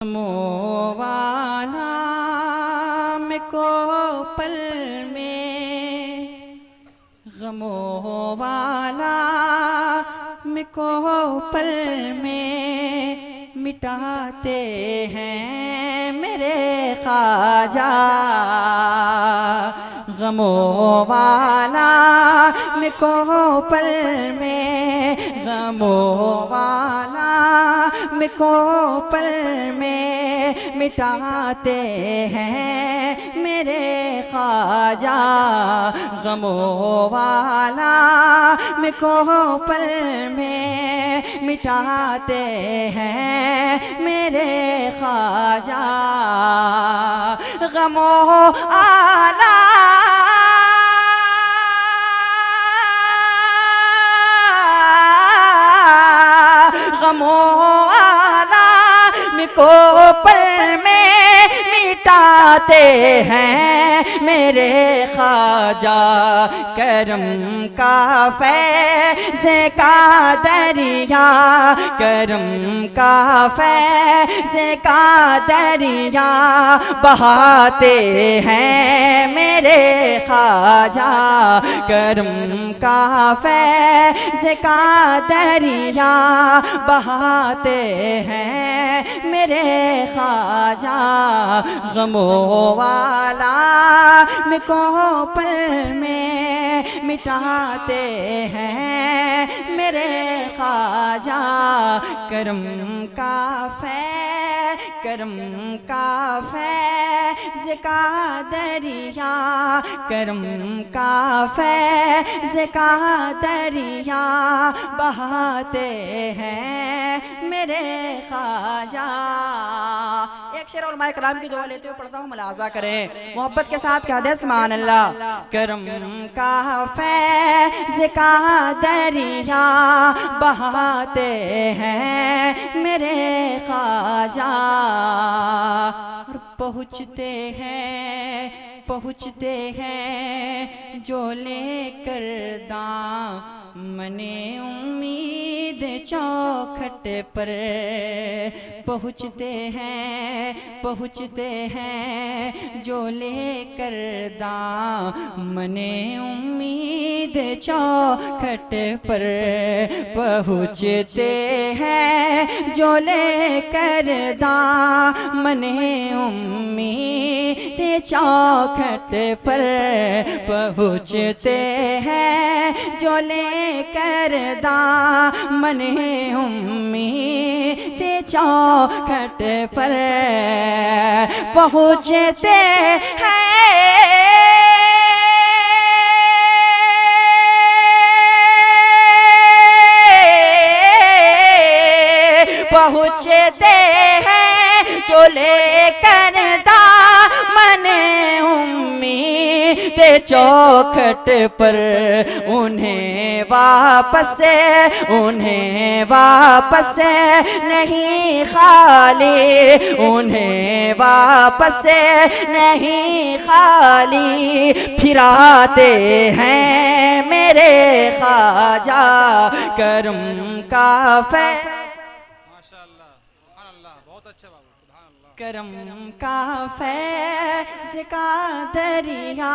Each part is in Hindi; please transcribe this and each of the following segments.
मोवाना को पल में गमो वाला को पल में मिटाते हैं मेरे ख्वाजा। गमो वाला को पल में गमो वाला को पल में मिटाते हैं मेरे ख्वाजा। गमो वाला को पल में मिटाते हैं मेरे ख्वाजा। गमो आला गमो आला को पल में मिटाते हैं मेरे ख्वाजा। करम का फैज़े का दरिया करम का फैज़े का दरिया बहाते हैं मेरे ख्वाजा। करम का फैज़े का दरिया बहाते हैं मेरे ख्वाजा। गमो वाला को पल में मिटाते हैं मेरे ख्वाजा। करम का फैज़ का दरिया करम का फैज़ का दरिया बहाते हैं मेरे ख्वाजा। एक शेर उलमाए कलाम की दुआ लेते हुए पढ़ता हूँ, मुलाजा करें मोहब्बत के साथ। कह दे सुभान अल्लाह। करम का फैज़ का दरिया बहाते हैं मेरे ख्वाजा। और पहुँचते हैं जो लेकर दामने उम्मीद चौखट पर। पहुँचते हैं जो लेकर दामने उम्मीद चौखट पर। पहुँचते हैं जो लेकर दामने उम्मीद चौखट पर। पहुँचते हैं जो लेकर दामने उम्मीद चौखट पर। पहुँचते हैं पहुँचते हैं जो लेकर दामने उम्मीद चौखट पर। उन्हें वापस नहीं खाली उन्हें वापस नहीं खाली फिराते हैं मेरे ख्वाजा। करम का करम का फैज़ का दरिया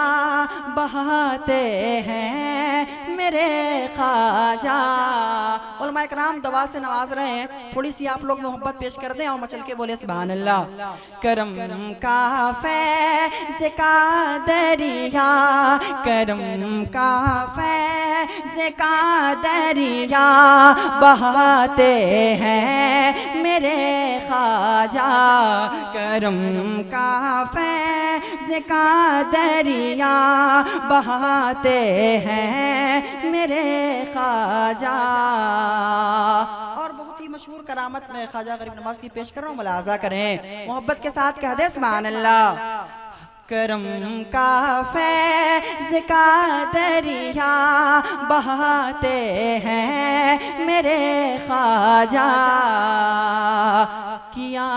बहाते हैं मेरे ख्वाजा। उलमाए कराम दवा से नवाज रहे हैं, थोड़ी सी आप लोग मोहब्बत पेश कर दें और मचल के बोले सुभान अल्लाह। करम का फैज़ का दरिया करम का फैज़ का दरिया बहाते हैं मेरे ख्वाजा। करम का फैज़ का दरिया बहाते हैं मेरे ख्वाजा। और बहुत ही मशहूर करामत में ख्वाजा गरीब नवाज की पेश कर रहा हूँ, मुलाजा करें मोहब्बत के साथ। कह दे सुभान अल्लाह। करम का फैज़ का दरिया बहाते हैं मेरे ख्वाजा। किया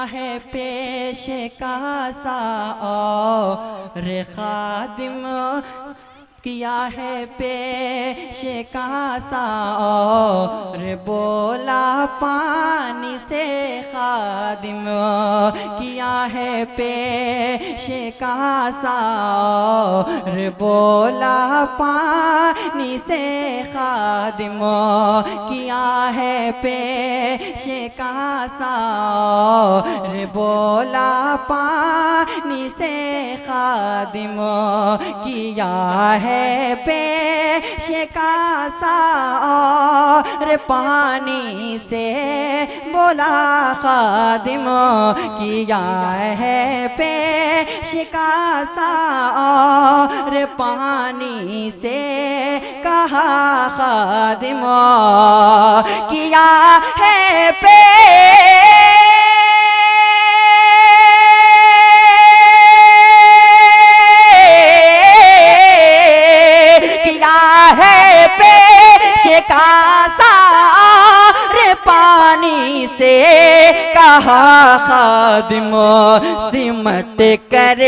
है पेश का सा और खादिम किया है पेश कासा और बोला पानी से खादिम, किया है पेश कासा और बोला पानी से खादिम, किया है पेश कासा और बोला पानी से खादिम, किया है पेश कासा और पानी से बोला खादिम, किया है पेश कासा और पानी से कहा खादिम, किया है पानी से कहा खादिम, सिमट कर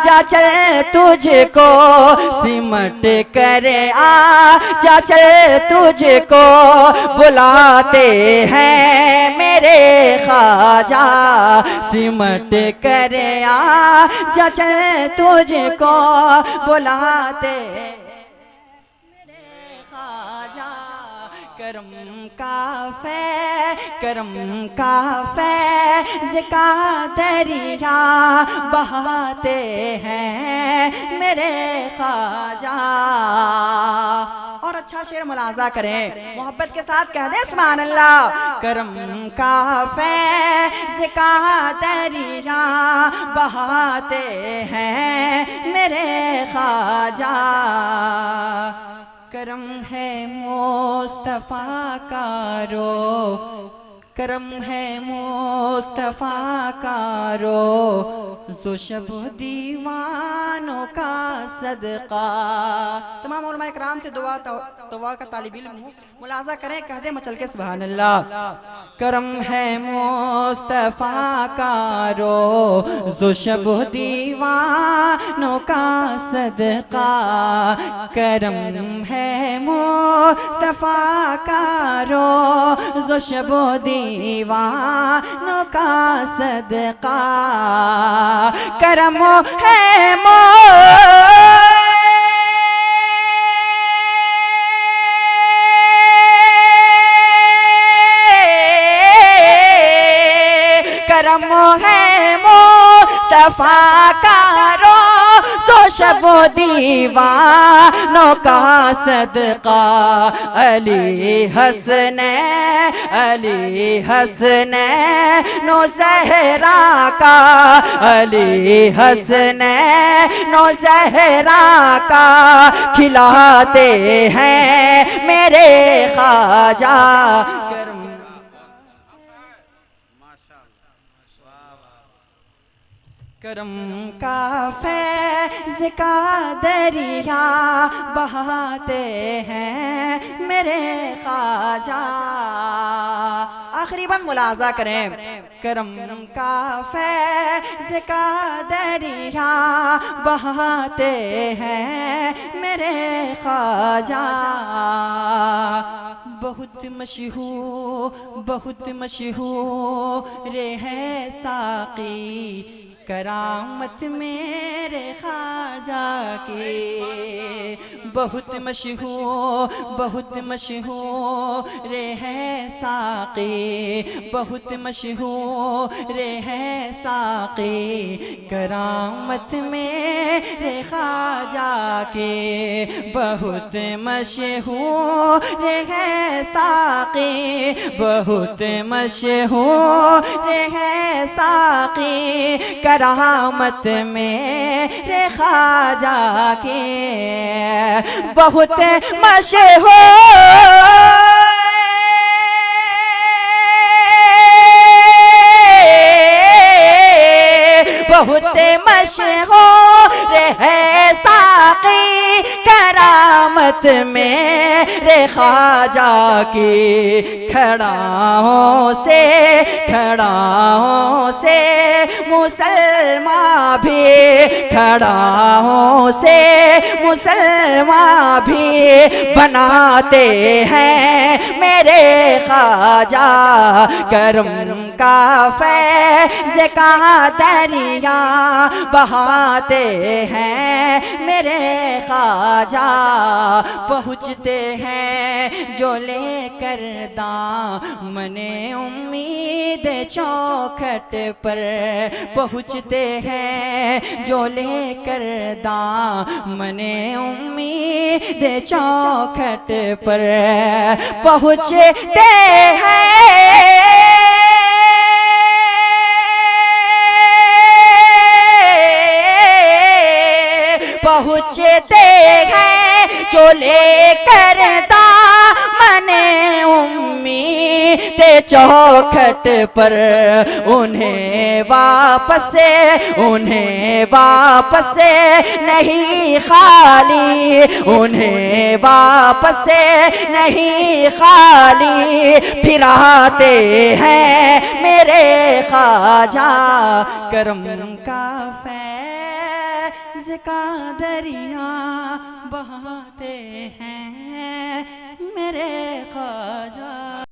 जा चल तुझको, सिमट कर जा चल तुझको बुलाते हैं मेरे ख्वाजा, सिमट कर जा चल तुझको बुलाते करम का फैज़ का दरिया बहाते हैं मेरे ख्वाजा। और अच्छा शेर मुलाजा करें, मोहब्बत के साथ कह दे सुभान अल्लाह। करम का फैज़ का दरिया बहाते हैं मेरे ख्वाजा, करम है मुस्तफ़ा का रो, करम है मुस्तफ़ा का रो, जो शब दीवानों का सदका। तमाम उलमा इकराम से दुआ का तालिब इल्म हूँ, मुलाजा करें, कह दे मचल के सुभान अल्लाह। करम है मुस्तफ़ा का रो, जो शब दीवानों का सदका, करम है मुस्तफ़ा का रो, जो शब दीवानों का सदका, करम है करम है मुस्तफ़ा का रो, सो शब दीवानों का सदका, अली हसनैनो ज़हरा का, अली हसनैनो ज़हरा का खिलाते हैं मेरे ख्वाजा। करम का फैज़ का दरिया बहाते हैं मेरे ख्वाजा। आखिरी बंद मुलाजा करें, करम का फैज़ का दरिया बहाते हैं मेरे ख्वाजा। बहुत मशहूर है साक़ी करामत मेरे ख्वाजा की, बहुत मशहूर है साक़ी, बहुत मशहूर है साक़ी करामत मेरे ख्वाजा के, बहुत मशहूर है साक़ी, बहुत मशहूर है साक़ी करामत मेरे ख्वाजा के, बहुत मशहूर है साक़ी करामत मेरे ख्वाजा की खड़ाओं से मुसलमान भी, खड़ाओं से मुसलमान भी बनाते हैं मेरे ख्वाजा। करम का फैज़ का दरिया बहाते हैं मेरे ख्वाजा। पहुँचते हैं जो लेकर दामने उम्मीद चौखट पर, पहुँचते हैं जो लेकर दामने उम्मीद चौखट पर, पहुँचते हैं पहुँचते हैं जो लेकर दामने उम्मीद चौखट पर। उन्हें वापस नहीं खाली, उन्हें वापस नहीं खाली फिराते हैं मेरे ख्वाजा। करम का फैज़ का दरिया बहाते हैं मेरे ख्वाजा।